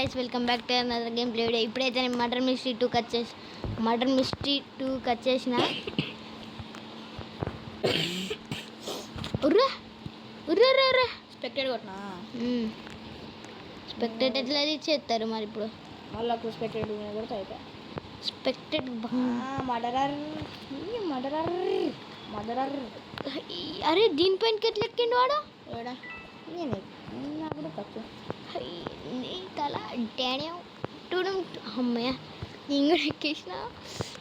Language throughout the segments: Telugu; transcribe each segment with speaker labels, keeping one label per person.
Speaker 1: Guys welcome back to another game play video. ఇప్పుడైతే నేను మర్డర్ మిస్టరీ 2 కట్ చేసిన ఉర్రా ఉర్రా ఉర్రా
Speaker 2: స్పెక్టెడ్ కొట్టినా
Speaker 1: స్పెక్టెడ్ ఎట్లా చేస్తారు మరి ఇప్పుడు
Speaker 2: వాళ్ళకు స్పెక్టెడ్ కొడితే అయిపోయి
Speaker 1: స్పెక్టెడ్
Speaker 2: మర్డరర్ మర్డరర్ మర్డరర్.
Speaker 1: అరే దీనిపైనకి ఎట్లా ఎక్కిండు వాడు?
Speaker 2: ఏడా నేను నాకు కూడా తక్కువ
Speaker 1: నీ తల డాడీ టూడం అమ్మయ్య నేను కూడా ఎక్కేసిన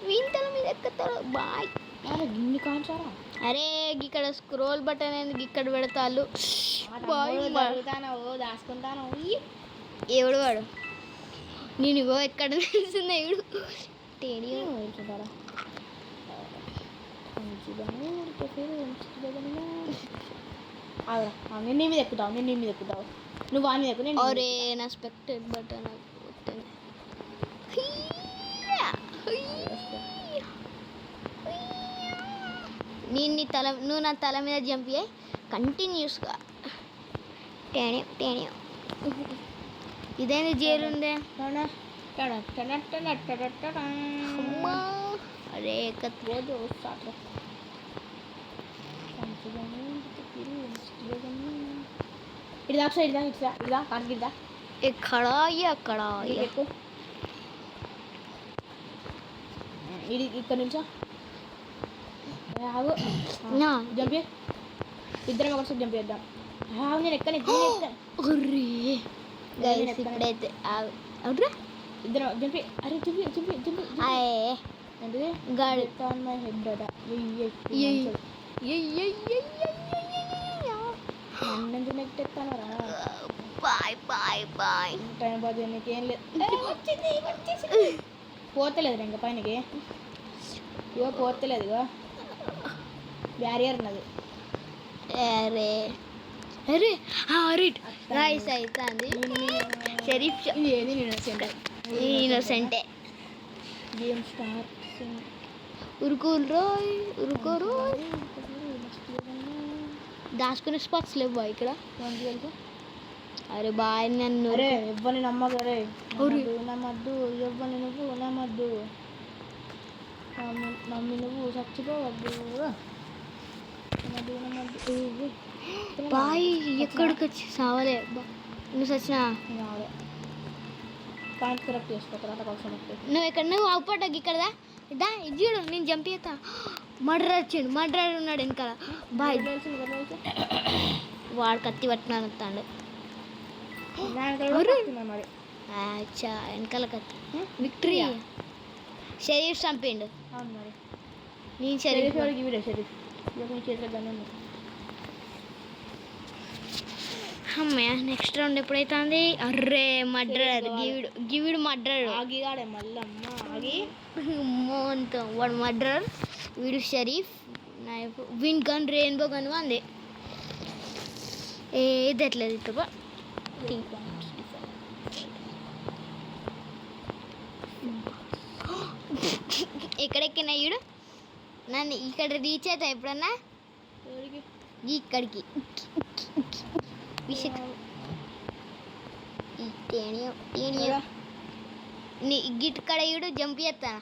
Speaker 1: వీని తల మీద ఎక్కుతారు బాయ్.
Speaker 2: అరే గిన్ని కాంచారా?
Speaker 1: అరే ఇక్కడ స్క్రోల్ బటన్ ఎందుకు ఇక్కడ పెడతాళ్ళు
Speaker 2: దాచుకుంటాను.
Speaker 1: ఎవడు వాడు? నేను ఇగో ఎక్కడ తెలిసిందే ఇడు టేడియో
Speaker 2: నేను నీ మీద ఎక్కుతావు, నేను నీ మీద ఎక్కుతావు, నువ్వు వాని మీద ఎక్కు.
Speaker 1: అరే నా స్పెక్టెడ్ బటన్ నేను నీ తల నువ్వు నా తల మీద జంప్ అయ్యి కంటిన్యూస్గా టేణి టేణి. ఇదేంటి జైలుందే? అరే
Speaker 2: రోజు ఇదా ఇదా ఇట్లా ఇదా కాకిదా
Speaker 1: ఎక్కడ అక్కడ
Speaker 2: ఎక్కువ ఇది ఇక్కడ నుంచో జంప్ ఇద్దరం ఒకసారి జంప్ చేద్దాం. నేను ఎక్కడ
Speaker 1: ఇప్పుడైతే
Speaker 2: ఇద్దరం జంపి. అరే జంపి జంపి జంపి ఏంటిది
Speaker 1: గాడి
Speaker 2: ఆన్ మై హెడ్ అట అన్నందుకు నెట్టెత్తాను రా.
Speaker 1: Bye bye bye.
Speaker 2: Time pass నీకు ఏం లేదు. పోతలేదు ఇంకా పైనకి ఇగో పోతలేదు. ఇగో బ్యారియర్ ఉన్నది.
Speaker 1: అరే అరే రైట్ రైస్ అవుతుంది. షరీఫ్
Speaker 2: ఏది
Speaker 1: ఇన్నోసెంటే.
Speaker 2: Game start.
Speaker 1: ఉరుకోరు రోయ్ ఉరుకో రోయ్. దాచుకునే స్పాట్స్ లేవు ఇక్కడ. అరే బాయ్ నన్ను
Speaker 2: అరే ఇవ్వని నమ్మగరే నమ్మద్దు. ఇవ్వని నువ్వు నమ్మద్దు. మమ్మీ నువ్వు చచ్చిపోవద్దు.
Speaker 1: బాయ్ ఎక్కడికి వచ్చి సావలే నువ్వు సచ్చినా
Speaker 2: పాయింట్ కరెక్ట్ చేసుకో. తర్వాత అవసరం
Speaker 1: నువ్వు ఎక్కడ నువ్వు అవుపడ్డాకి ఇక్కడ దా ఇది చూడు నేను చంపేస్తా. మర్డర్ వచ్చిండు మర్డర్ ఉన్నాడు వెనకాల. బాయ్ వాడు కత్తి పట్టినాను వస్తాడు.
Speaker 2: మరి
Speaker 1: అచ్చా వెనకాల కత్తి విక్టరీ. షరీఫ్ చంపిండు.
Speaker 2: అవును మరి
Speaker 1: నేను షరీఫ్ అమ్మయ్య. నెక్స్ట్ రౌండ్ ఎప్పుడైతుంది? అర్రే మర్డర్ గివిడు మర్డర్
Speaker 2: ఆగిగాడే మల్లమ్మ ఆగి
Speaker 1: అంత వాడు మర్డర్. వీడు Sharif. Win gun rainbow gun అంది. ఏది ఎట్లేదు ఇక్కడ ఎక్కడెక్కినా వీడు నన్ను ఇక్కడ రీచ్ అవుతా ఎప్పుడన్నా ఇక్కడికి గిట్ కడ ఇడు జంప్ చేస్తాను.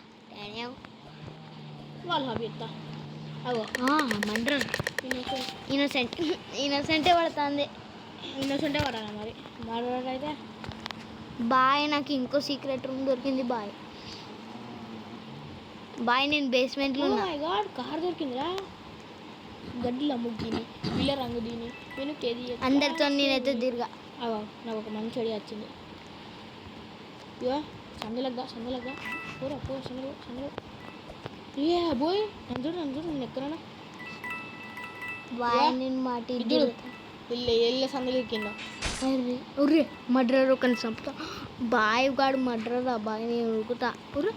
Speaker 2: వాళ్ళు హాబీ ఎత్తా
Speaker 1: మర్డర్ ఇన్నోసెంటే పడుతుంది.
Speaker 2: ఇన్నోసెంటే పడాలి మరి. మర్డర్ అయితే
Speaker 1: బాయ్ నాకు ఇంకో సీక్రెట్ రూమ్ దొరికింది. బాయ్ బాయ్ నేను బేస్మెంట్లో
Speaker 2: కార్ దొరికిందిరా. గడ్డిలో ముగ్గిని పిల్ల రంగు దీని నేను కేది
Speaker 1: అందరితో నేనైతే తిరిగా.
Speaker 2: నాకు ఒక మంచి ఐడియా వచ్చింది. ఇగో సందులగ్గా పోరా పో సందులు ఏ బోయ్ నంజుడు నేను ఎక్కడన్నా
Speaker 1: బాయ్ నేను మాట
Speaker 2: ఎల్ల సందులు కింద.
Speaker 1: అరే ఉర్రే మర్డర్ ఒక చంపుతా. బాయ్ గాడు మర్డర్ రా బాయ్ నేను ఉరుకుతా. ఉర్రే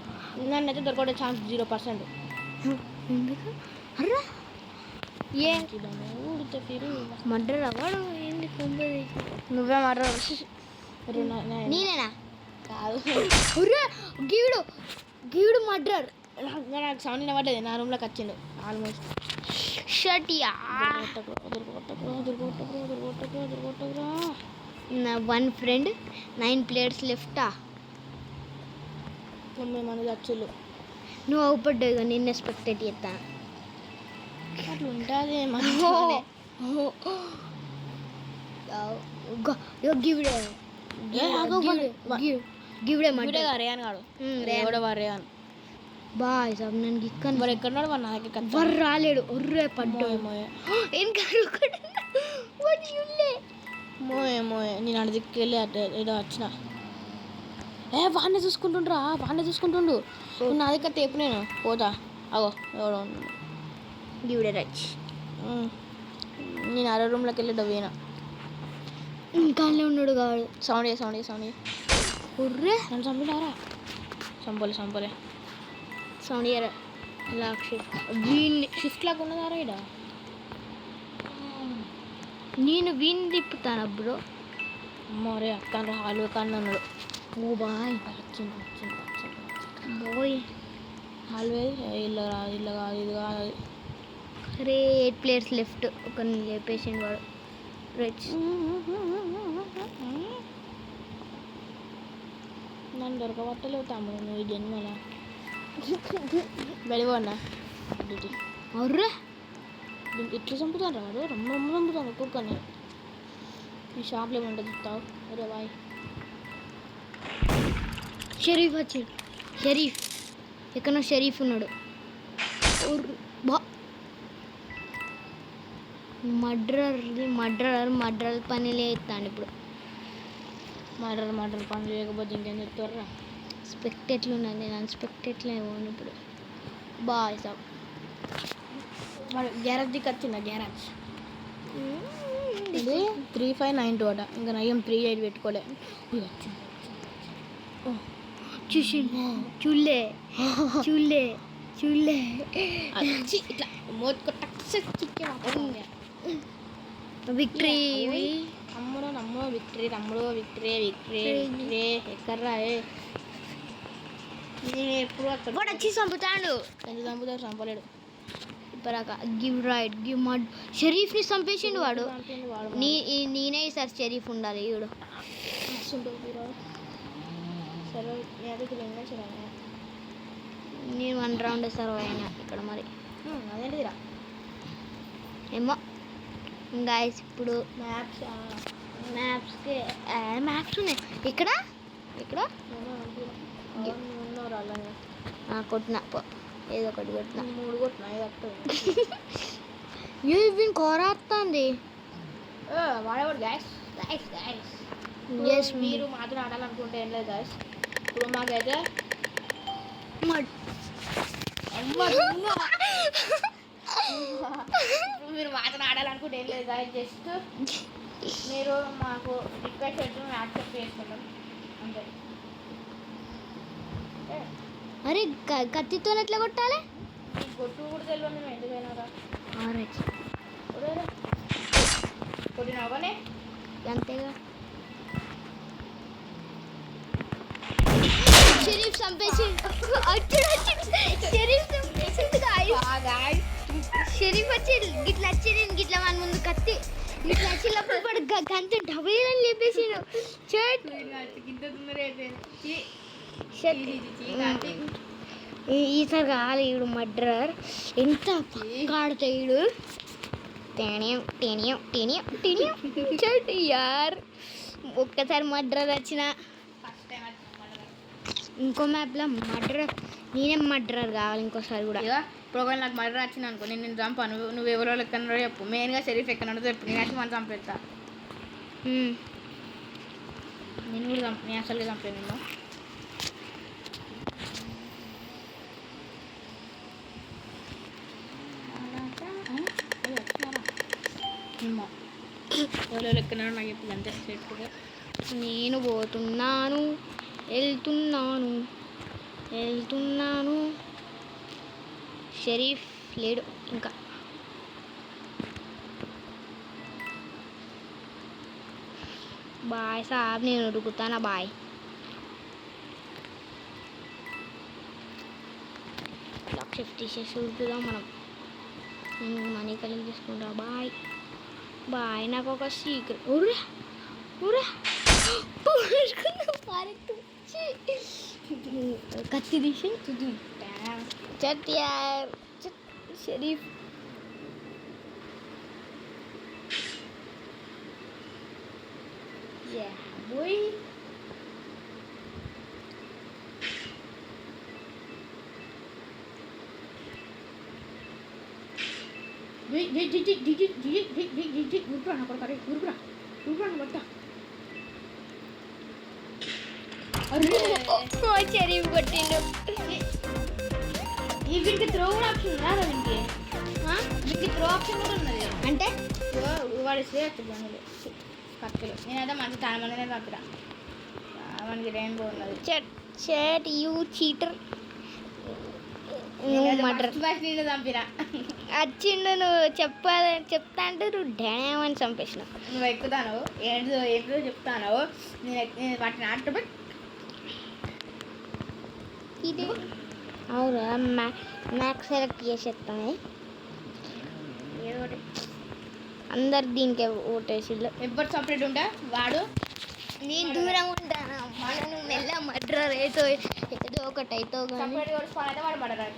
Speaker 2: నన్ను అయితే దొరకడే ఛాన్స్ 0%.
Speaker 1: ఎందుకు అర్రా ఏ మర్డర్ అవ్వడు ఏంది కొంపది?
Speaker 2: నువ్వే మర్డర్.
Speaker 1: నేనేనా? కాదు. ఉర్రే గీవుడు మర్డర్.
Speaker 2: నాకు సౌండ్ వినబడ్డది. నా రూమ్లోకి వచ్చిండు ఆల్మోస్ట్.
Speaker 1: షటియా నా వన్ ఫ్రెండ్ 9 ప్లేయర్స్ లెఫ్టా
Speaker 2: 9 మంది చచ్చిళ్ళు.
Speaker 1: నువ్వు అవుపడ్డావు ఇక నిన్న ఎక్స్పెక్టెడ్ చేస్తా
Speaker 2: అట్లా ఉంటుంది మన
Speaker 1: గివిడే
Speaker 2: గివిడే రేయాన్ కాడు రేయాన్
Speaker 1: బాయ్ సాబ్ నన్ను ఇక్కడ
Speaker 2: మరి ఎక్కడున్నాడు మన దగ్గర
Speaker 1: వర్ రాలేడు ఒర్రే పడ్డాడు
Speaker 2: మోయే నేను అడి దిక్కెళ్ళి ఏదో వచ్చిన వాడిని చూసుకుంటుండు నా దగ్గర తేపు నేను పోతా అగో ఎవడో
Speaker 1: గివిడే రచ్
Speaker 2: నేను అరే రూమ్లోకి వెళ్ళి డబ్బేనా
Speaker 1: ఇంకా ఉన్నాడు కాదు
Speaker 2: సౌండ్
Speaker 1: ఒర్రే
Speaker 2: నన్ను చంపినారా చంపలే
Speaker 1: సౌండ్ ఇయర్ వీన్ని
Speaker 2: షిఫ్ట్ లాగా ఉన్నదారా ఇడ
Speaker 1: నేను వీన్ని తిప్పుతాను బ్రో
Speaker 2: అమ్మరే అక్క హాల్వే కానీ అన్నాడు
Speaker 1: ఓ బాయ్ బాయ్
Speaker 2: హాల్వే ఇల్లు కాదు ఇది కాదు
Speaker 1: అరే 8 ప్లేయర్స్ లెఫ్ట్ ఒక పేషెంట్ వాడు రైట్
Speaker 2: నన్ను దొరకబట్టలేవు తమ్ముడు నువ్వు ఈ జన్మలా వెళ్ళిపోన్నా
Speaker 1: అర్రే
Speaker 2: ఇట్లా చంపుతాను రాడు రమ్మ చంపుతాను ఒక్కొక్కని ఈ షాప్లో ఏమంటే చూస్తావు అరే బాయ్
Speaker 1: షరీఫ్ వచ్చాడు ఎక్కడో షరీఫ్ ఉన్నాడు మర్డర్ పనిలే ఎత్తాను ఇప్పుడు
Speaker 2: మర్డర్ పని లేకపోతే ఇంకేం చెప్తారా
Speaker 1: స్పెక్టెట్లు ఉన్నది నేను అన్స్పెక్టెట్లే పోను ఇప్పుడు బాయ్ సాబ్
Speaker 2: వాడు గ్యారేజ్ దిక్కు వచ్చిందా గ్యారేజ్ ఇది 3592 అట ఇంకా నయం 38 పెట్టుకోలే
Speaker 1: చూలే
Speaker 2: ఇట్లా మోతుకు
Speaker 1: విక్టరీ
Speaker 2: నమ్ముడు విక్టరీ ఎక్కర్రా నేను ఎప్పుడు
Speaker 1: వాడు వచ్చి చంపుతాడు
Speaker 2: ఎందుకు చంపుతాడు చంపలేడు
Speaker 1: ఇప్పరాక గివ్ మడ్ షరీఫ్ని చంపేసిండు వాడు నేనే ఈసారి షరీఫ్ ఉండాలి ఈడు
Speaker 2: సరే
Speaker 1: నేను 1 రౌండ్ సర్వ్ అయినా ఇక్కడ మరి
Speaker 2: అదేంటిదిరా
Speaker 1: ఏమో గాయస్ ఇప్పుడు
Speaker 2: మ్యాప్స్కి
Speaker 1: మ్యాప్స్ ఉన్నాయి ఇక్కడ కొట్టిన ఏదో ఒకటి కొట్టిన
Speaker 2: 3 కొట్టినా
Speaker 1: వీని కోరాస్తుంది
Speaker 2: వాడేవాడు గ్యాస్ మీరు మాత్రం ఆడాలనుకుంటే ఏం లేదు గాయస్ ఇప్పుడు మాకైతే మీరు మాత్రం ఆడాలనుకుంటే ఏం లేదు గాయస్ జస్ట్ మీరు మాకు రిక్వెస్ట్ పెట్టి మేము యాక్సెప్ట్ చేసుకుంటాం అంతే
Speaker 1: అరే కత్తితో ఎట్లా కొట్టాలి
Speaker 2: మీకు కొట్టు కూడా తెలియదు మేము ఎందుకైనా కొట్టినావనే
Speaker 1: అంతేగా షరీఫ్ చంపేసి షరీఫ్ వచ్చి గిట్లా వచ్చి నేను గిట్లా మన ముందు కత్తి ఇట్లా వచ్చినప్పుడు పడు గంత డబేలని లేపేసాను ఈసారి కావాలి ఈడు మర్డరర్ ఎంత పక్క ఆడతాయి ఈడు యార్ ఒక్కసారి మర్డరర్ వచ్చిన ఇంకో మ్యాప్లో మర్డరర్ నేనే మర్డరర్ కావాలి ఇంకోసారి కూడా
Speaker 2: ఇప్పుడు ఒకవేళ నాకు మర్డర్ వచ్చింది అనుకో నేను చంపాను నువ్వు ఎవరో ఎక్కడో చెప్పు మెయిన్గా షరీఫ్ ఎక్కడో చెప్పు నేను వచ్చి మనం చంపేస్తా నేను కూడా నేను అసలుగా చంపాను నేను ఎవరో ఎక్కడో నాకు చెప్పు అంతే సెట్గా
Speaker 1: నేను పోతున్నాను వెళ్తున్నాను షరీఫ్ లేడు ఇంకా బాయ్ సాబ్ నేను ఉరుకుతానా బాయ్ $50 చేసి ఉరుకుదాం మనం మనీ కలెక్ట్ చేసుకుంటా బాయ్ నాకు ఒక సీక్రెట్
Speaker 2: ఊరా
Speaker 1: కత్తి తీసి చట్ యార్ షరీఫ్
Speaker 2: boy.
Speaker 1: షరీఫ్ కొట్టిండు.
Speaker 2: వీటికి త్రో కూడా ఆప్షన్ రాదా వీటికి త్రో ఆప్షన్ కూడా ఉన్నది
Speaker 1: అంటే
Speaker 2: వాడు శ్రేయచ్చు బంధువులు కత్తులు నేనైతే మంచి చాలా మందినే పంపిరా మనకి రెయిన్బో ఉన్నది
Speaker 1: చట్ యూ చీటర్ నువ్వు మర్డర్
Speaker 2: నిన్ను చంపిరా
Speaker 1: వచ్చిండు నువ్వు చెప్తా అంటే నువ్వు డ్యామని చంపేసిన
Speaker 2: నువ్వు ఎక్కుతాను ఏంటో చెప్తాను నేను వాటిని ఆటో
Speaker 1: ఇది అవునా మ్యాక్స్ సెలెక్ట్ చేసేస్తాను
Speaker 2: ఏదో ఒకటి
Speaker 1: అందరు దీనికే ఓటేసిళ్ళు
Speaker 2: ఎవ్వరు సపరేట్ ఉంటా వాడు
Speaker 1: నేను దూరం ఉంటాను మనం మెల్ల మర్డర్ ఏదో ఒకటి అవుతావు కానీ
Speaker 2: సపరేట్ ఓడిపోయి అయితే వాడు మడరాడు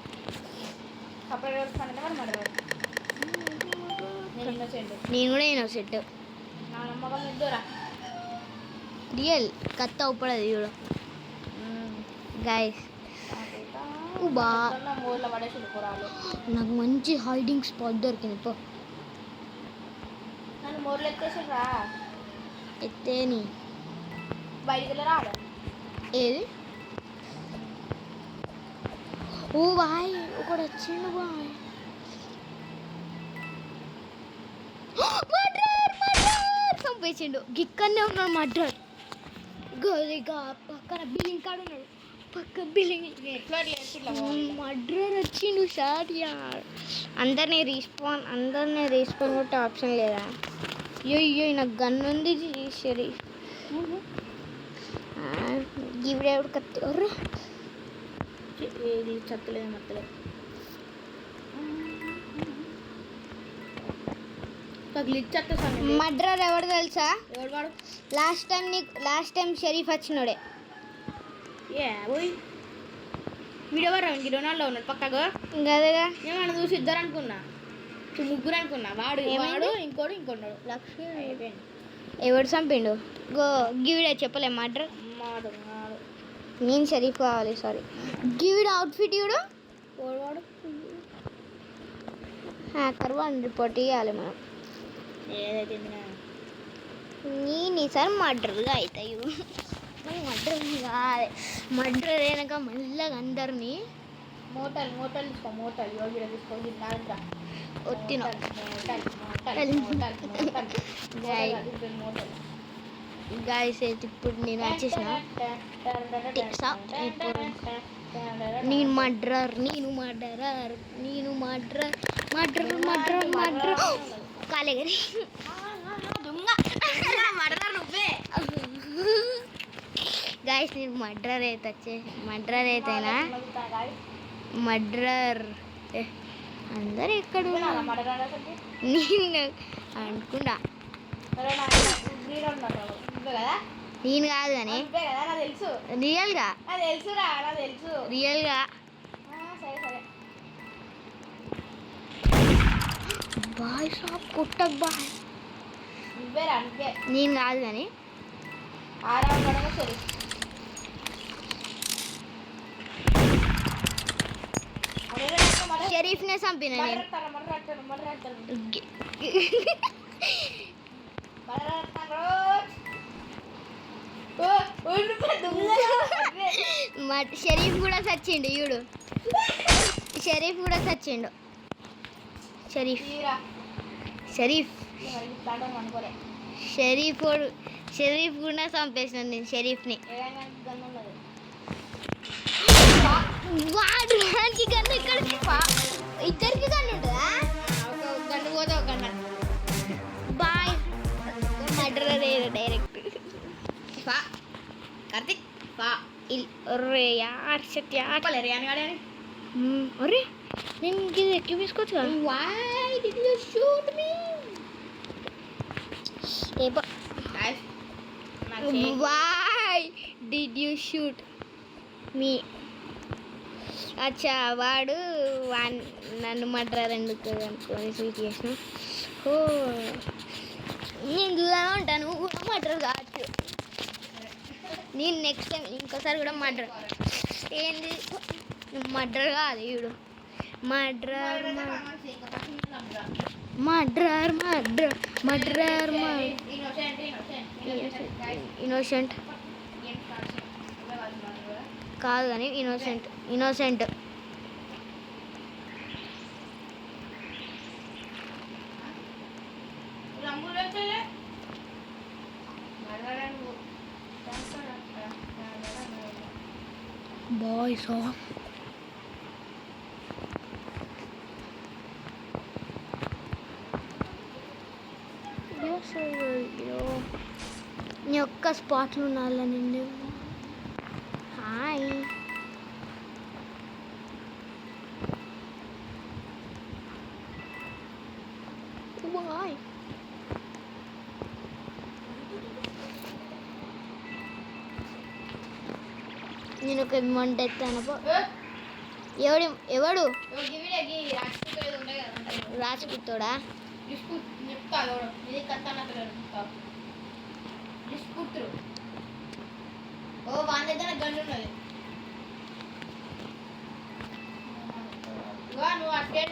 Speaker 2: సపరేట్ ఓడిపోయి అయితే వాడు మడరాడు నేను ఇన్నోసెంట్
Speaker 1: నేను కూడా ఇన్నోసెంట్
Speaker 2: నా నమ్మకం ఇద్దరా
Speaker 1: రియల్ కత్త ఉప్పడది చూడు గాయస్ బా
Speaker 2: మూల పడేసి కూరాలు
Speaker 1: నాకు మంచి హైడింగ్ స్పాట్ దొరికింది పో
Speaker 2: నన్ను మూరలు ఎత్తేసి రా
Speaker 1: ఎత్తేని
Speaker 2: బయటికి రాడు
Speaker 1: ఏది ఓ బాయ్ ఒకడు వచ్చిండు బాయ్ చంపేసిండు గిక్కనే ఉన్నాడు మర్డర్ గోలిగా పక్కన బిల్డింగ్ కాడ ఉన్నాడు పక్క బిల్డింగ్
Speaker 2: ఎట్లా
Speaker 1: మర్డర్ వచ్చిండు షాట్ యార్ అందరినీ రీస్పాన్ కొట్టే ఆప్షన్ లేదా అయ్యో నాకు గన్ ఉంది సరే గివిడేవుడు కత్తి ఒర్రే
Speaker 2: ఇది చెత్తలేదు మొత్తలేదు గ్లిచ్ వచ్చేసాను
Speaker 1: మర్డర్ ఎవడు తెలుసా
Speaker 2: ఎవడు వాడు
Speaker 1: లాస్ట్ టైం షరీఫ్ వచ్చినోడే
Speaker 2: పోయి వీడెవరు ఇంక రొనాల్డో ఉన్నాడు పక్కగా
Speaker 1: గదగా
Speaker 2: ఏమన్నా చూసి ఇద్దరు అనుకున్నా ముగ్గురు అనుకున్నా వాడు ఇంకోడు
Speaker 1: లక్ష్మి ఎవడు చంపిండు గివిడ చెప్పలే మర్డర్ నేను షరీఫ్ కావాలి సారీ గివిడ అవుట్ఫిట్ ఇవిడు
Speaker 2: వాడు
Speaker 1: హ్యాకర్ వన్ రిపోర్ట్ ఇవ్వాలి మనం
Speaker 2: ఏదైతే
Speaker 1: నేను ఈసారి మర్డర్గా అవుతాయి మర్డర్ కాదు మర్డర్ అయినాక మళ్ళీ అందరినీ
Speaker 2: మోటల్ తీసుకో మోటల్ యోగి తీసుకో
Speaker 1: ఒత్తిన గాయస్ అయితే ఇప్పుడు నేను వచ్చేసిన నేను మర్డర్ కాలే కానీ గాయస్ నేను మర్డర్ అయితేనా మర్డర్ అందరు ఎక్కడ నేను అనుకుంటా నేను కాదు కానీ రియల్గా బాయ్ షాప్ కొట్టకు బాయ్ నేను కాదు కానీ షరీఫ్నే చంపిన నేను షరీఫ్ కూడా చచ్చిండు చూడు షరీఫ్ కూడా చంపేసిన నేను షరీఫ్ని వాడు వాడికి గన్ను ఇక్కడ ఇద్దరికి గన్ను ఉంటుందా
Speaker 2: గన్ను పోతే ఒక గన్ను
Speaker 1: బాయ్ మర్డర్ డైరెక్ట్
Speaker 2: కార్తిక్
Speaker 1: అరే యార్ షట్ యార్
Speaker 2: రియాన్ గాడే
Speaker 1: అరే నేను ఇది ఎక్కి తీసుకోవచ్చు కదా
Speaker 2: why did you shoot me
Speaker 1: Why did you shoot me? అచ్చా వాడు నన్ను మర్డర్ ఎందుకు అనుకొని షూట్ చేసిన. ఓ నేను దూరంగా ఉంటాను, నువ్వు కూడా మర్డర్ కావచ్చు. నేను నెక్స్ట్ టైం ఇంకోసారి కూడా మర్డర్. ఏంది మర్డర్ కాదు వీడు, murder murder murder murder innocent కాదు కానీ ఇన్నోసెంట్ ఇన్నోసెంట్. బాయ్స్ నీ ఒక్క స్పాట్లు ఉండాలి నిన్ను. Hi bye. నేను ఒక అమౌంట్ ఎత్తాను. ఎవడు ఎవడు రాజపుత్తోడా?
Speaker 2: ఓ వాని దగ్గర గన్ను ఉన్నది. నువ్వు అస్టేట్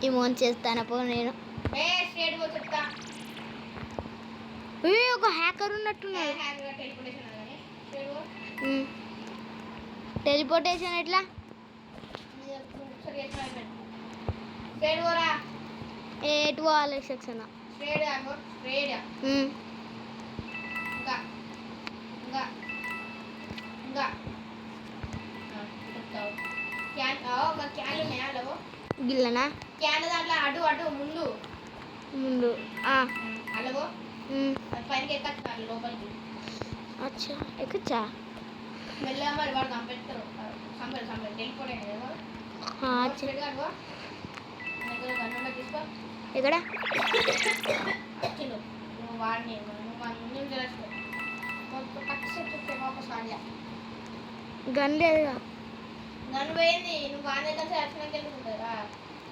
Speaker 1: అమౌంట్ చేస్తాను పో. నేను
Speaker 2: స్టేట్ చెప్తా.
Speaker 1: ఒక హ్యాకర్ ఉన్నట్టున్నాడు. టెలిపోర్టేషన్ ఎట్లా? ఎటు పోవాలి సెక్షన్? గిల్లనా
Speaker 2: క్యాన్ దాంట్లో అటు అటు ముందు
Speaker 1: ముందు
Speaker 2: అలాగో పైకి ఎక్కచ్చు లోపలికి.
Speaker 1: అచ్చా ఎక్కచ్చా?
Speaker 2: మెల్లగా మరి వాడు కంపెడతారు వెళ్ళిపోయాడు తీసుకో.
Speaker 1: ఎక్కడ
Speaker 2: నువ్వు వాడిని ముందు తెలుసుకో.
Speaker 1: గన్ లేదుగా.
Speaker 2: గన్ను పోయింది. నువ్వు వాడి దగ్గర దర్శనానికి వెళ్ళుకుంటారా?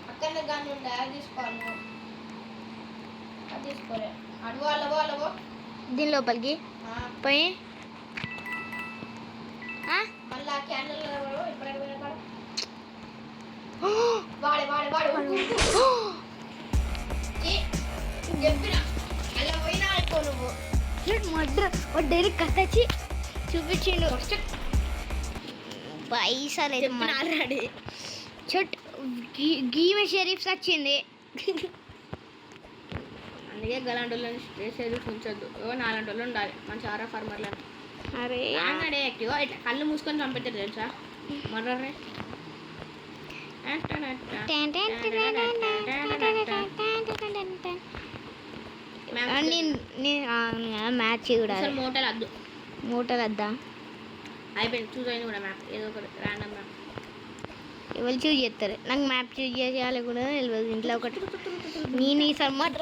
Speaker 2: అక్కడనే గన్ను ఉండే అది తీసుకోవాలి. నువ్వు అది తీసుకోలే. అడుగు అలవో అలవో
Speaker 1: దీని లోపలికి పోయి
Speaker 2: మళ్ళీ ఆ క్యాన్లలో ఎప్పుడైనా పోయినా కాదు. వాడే వాడే వాడు చెప్పిన అలా పోయినా అనుకో నువ్వు.
Speaker 1: మర్డర్ డైరెక్ట్ కట్టచ్చి చూపించిండు. పైసలు అయితే
Speaker 2: ఆల్రెడీ
Speaker 1: చుట్ గీమె షరీఫ్స్ వచ్చింది.
Speaker 2: అందుకే గలాంటి వాళ్ళని షరీఫ్ ఉంచొద్దు. నాలాంటి వాళ్ళు ఉండాలి మంచి ఆరా ఫార్మర్లను.
Speaker 1: అరే
Speaker 2: అన్నాడే యాక్టివ్ ఇట్లా కళ్ళు మూసుకొని చంపెట్టారు తెలుసా మర్రరే.
Speaker 1: మ్యాచ్ కూడా
Speaker 2: మోటార్ వద్దు.
Speaker 1: మోటార్ వద్దా?
Speaker 2: అయిపోయింది. చూస్ అయింది కూడా మ్యాప్. ఏదో ఒకటి ర్యాండమ్ మ్యాప్.
Speaker 1: ఎవరు చూజ్ చేస్తారు? నాకు మ్యాప్ చూజ్ చేయాలి కూడా తెలియదు. ఇంట్లో ఒకటి నేను ఈ సమ్మర్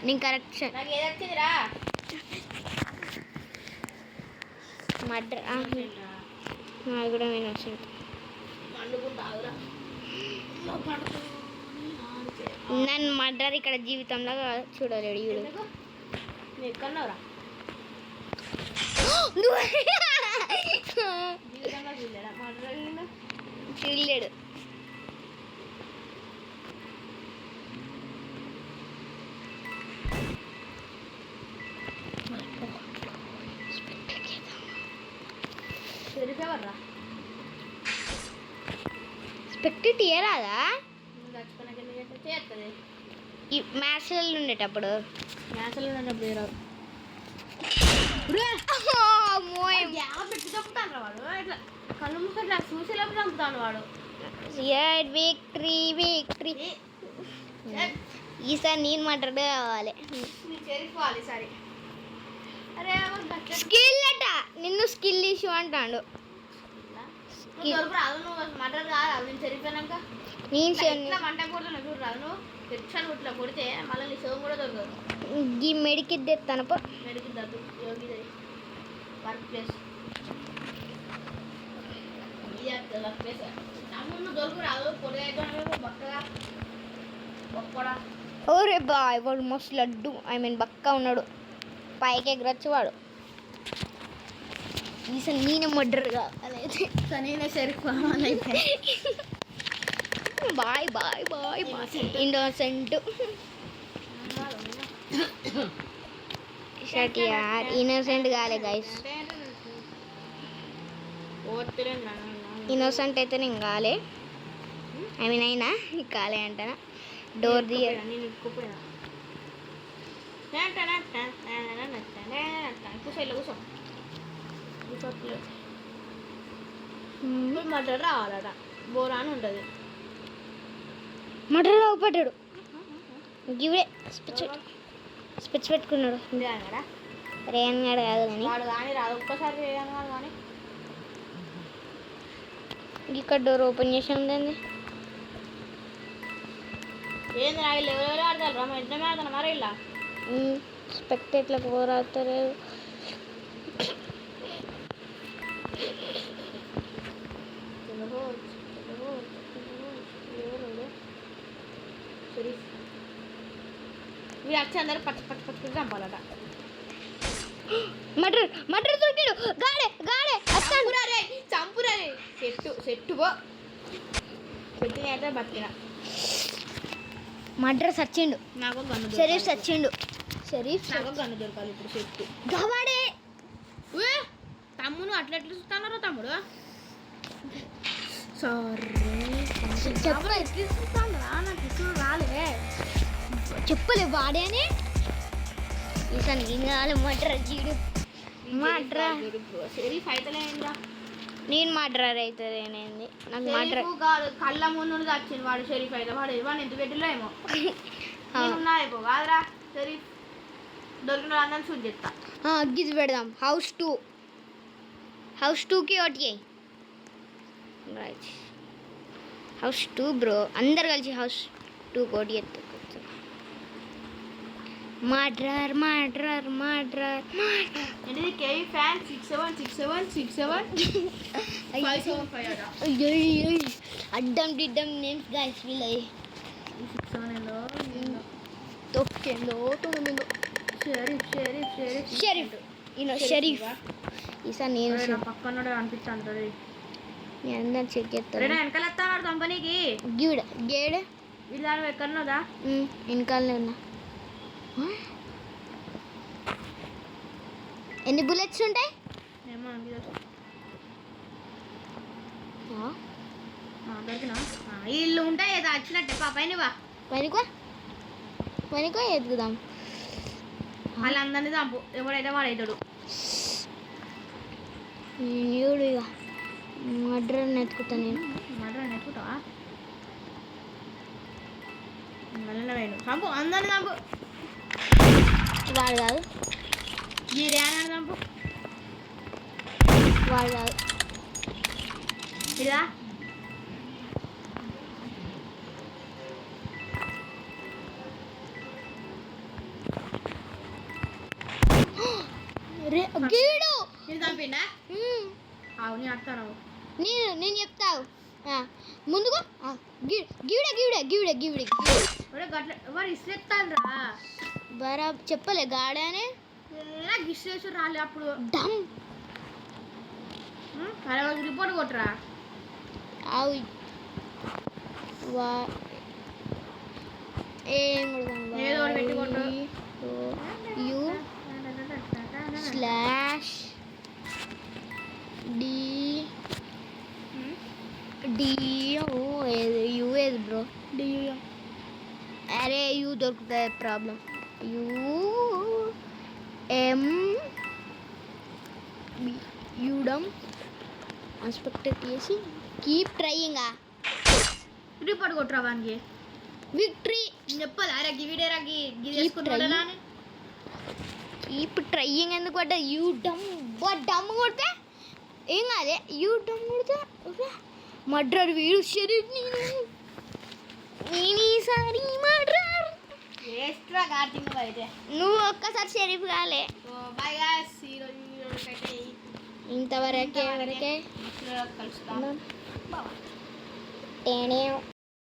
Speaker 1: నేను కరెక్ట్
Speaker 2: నాకు ఏది వచ్చిందిరా
Speaker 1: మర్డర్ అది కూడా నేను వచ్చింది. నన్ను మర్డర్ ఇక్కడ జీవితంలో చూడలేడు వీడు.
Speaker 2: ఎక్కడన్నావురా?
Speaker 1: చూడలేడు. స్పెక్టేట్ ఇయరాదా? ఈ మ్యాథ్స్లో ఉండేటప్పుడు
Speaker 2: కళ్ళు ముక్కట్లా చూసేలా చంపుతాను వాడు.
Speaker 1: Victory victory. ఈసారి నేను మాట్లాడే కావాలి.
Speaker 2: సరే అరే
Speaker 1: స్కిల్ అట. నిన్ను స్కిల్ ఇష్యూ అంటాడు.
Speaker 2: రాదు నువ్వు మటర్ కాదు నేను సరిపోయాక
Speaker 1: నేను
Speaker 2: ఇట్లా వంట కొడుతున్నా చూడు రాదు నువ్వు తెచ్చాను ఇట్లా కొడితే మళ్ళీ నీ సోము కూడా దొరకదు
Speaker 1: ఈ మెడికి తెస్తానప్ప
Speaker 2: మెడికి దద్దు యోగి వర్క్ ప్లేస్ వర్క్ ప్లేస్ తమ్ముడు దొరకు రాదు పొడి అయితే బక్కగా బొక్కడా
Speaker 1: ఓరే బాయ్ వాడు మస్తు లడ్డు ఐ మీన్ బక్క ఉన్నాడు పైకి ఎగరచ్చు వాడు ఈసారి నేనే మర్డర్గా అనేది
Speaker 2: నేనే షరీఫ్ అయితే
Speaker 1: bye bye bye innocent shut యార్ ఇన్నోసెంట్ కాలే గైస్ ఇన్నోసెంట్ అయితే నేను కాలే ఐ మీన్ అయినా కాలే అంటానా డోర్ ది
Speaker 2: కూర్చో మటర్ రావాలట బోరా అని ఉంటుంది
Speaker 1: మటర్ పడ్డాడు ఇవే స్పెచ్ పెట్టుకున్నాడు రేయన్ గాడు కాదు కానీ
Speaker 2: వాడు కానీ రాదు ఒక్కసారి రేయన్ గాడు కానీ
Speaker 1: ఇక్కడ డోర్ ఓపెన్ చేసి ఉందండి
Speaker 2: ఏంది నాకు ఎవరెవరు ఆడతారు రమ్మ ఇద్దరు ఆడతాను మరి ఇలా
Speaker 1: స్పెక్టేట్లకు పోరాడతారు
Speaker 2: ఇవి వచ్చి అందరూ పచ్చి చంపాలట
Speaker 1: మటర్ దొరికాడు గాడే గాడే
Speaker 2: చంపురా చెట్టు పో చెట్టు అయితే బతికిన
Speaker 1: మటర్ సచ్చిండు
Speaker 2: నాకు గన్ను
Speaker 1: షరీఫ్ సచ్చిండు షరీఫ్
Speaker 2: నాకు గన్ను దొరకాలి ఇప్పుడు చెట్టు
Speaker 1: గవాడే
Speaker 2: తమ్ముడు అట్లా ఎట్లా చూస్తున్నారో తమ్ముడు సారీ రాలే
Speaker 1: చెప్పలే వాడేనే ఈసారి నేను కావాలి మటర్ జీడు మాట్రా
Speaker 2: షరీఫ్ అయితేలేంద్రా
Speaker 1: నేను మాట్రార్ అవుతుందేనేంది నాకు మాట్రా
Speaker 2: కాదు కళ్ళ ముందు వచ్చింది వాడు షరీఫ్ అయితే వాడు వాడిని ఎంత పెట్టిలో ఏమో ఉన్నా అయిపో కాదురా షరీఫ్ దొరికిన అందరం షూట్ చేస్తా
Speaker 1: గిజ్ పెడదాం హౌస్ 2కి ఒకటి రైట్ హౌస్ 2 బ్రో అందరు కలిసి హౌస్ 2 కోటి ఎత్తు మాట్రార్
Speaker 2: ఏంటిది కేవీ ఫ్యాన్ 676767
Speaker 1: అడ్డం దిడ్డం నేమ్స్ గైస్ వీళ్ళయి
Speaker 2: 67
Speaker 1: తొక్కేందో తొమ్మిదో షరీఫ్ షరీఫ్ ఈసారి నేను
Speaker 2: పక్కన అనిపిస్తాను
Speaker 1: నేను అందరు చెక్ చేస్తాను
Speaker 2: వెనకాల వస్తాడు కంపెనీకి
Speaker 1: గేడ్
Speaker 2: వీళ్ళు దాని ఎక్కడున్నదా
Speaker 1: వెనకాలనే ఉన్నా ఎన్ని బుల్లెట్స్ ఉంటాయి
Speaker 2: ఏమో దొరికినా ఇల్లు ఉంటాయి ఏదో వచ్చినట్టే పైన
Speaker 1: పనికో ఎదుగుదాం
Speaker 2: వాళ్ళందరినీ చంపు ఎవడైతే వాడవుతాడు
Speaker 1: నేను ఇక మర్డర్ నెత్తుకుంటాను నేను
Speaker 2: మర్డర్ నెత్తుకుంటావా చంపు అందరిని చంపు
Speaker 1: వాడు కాదు
Speaker 2: ఈ రేనాడు చంపు
Speaker 1: వాడు కాదు
Speaker 2: ఇదా
Speaker 1: గీడు
Speaker 2: ఇది చంపిండా అవును అడతాను
Speaker 1: నేను చెప్తావు ముందుగా గీడే
Speaker 2: గట్ల ఎవరు ఇస్తాను రా
Speaker 1: బరా చెప్పలే గాడానే
Speaker 2: గిస్సు రాలే అప్పుడు
Speaker 1: డమ్
Speaker 2: అరే రిపోర్ట్ కొట్టరా
Speaker 1: అవు ఏం
Speaker 2: ఏదో ఒకటి పెట్టి కొట్టు
Speaker 1: యూ స్లాష్ డి యూ ఏది బ్రో
Speaker 2: డియూ
Speaker 1: అరే యూ దొరుకుతుంది ప్రాబ్లం యూ ఎం యూడమ్ అన్స్పెక్టెడ్ చేసి కీప్ ట్రయింగ్
Speaker 2: రిపోర్ట్ కొట్టరా వానికి
Speaker 1: విక్టరీ
Speaker 2: చెప్పాలి అరే గివిడేరా గిసుకుంటా
Speaker 1: కీప్ ట్రయింగ్ ఎందుకు పడ్డా యూ డమ్ డమ్ కొడితే ఏం కాదే యూ డమ్ కొడితే మర్డర్ వీడు షరీఫ్ నేను ఈసారి మర్డర్.
Speaker 2: ఎక్స్ట్రా కార్టింగ్ అయితే
Speaker 1: నువ్వు ఒక్కసారి షరీఫ్ కాలే.
Speaker 2: బాయ్ గాయ్స్, ఈరోజు వీడియోకైతే
Speaker 1: ఇంతవరకే
Speaker 2: కలుస్తాం.
Speaker 1: టేనే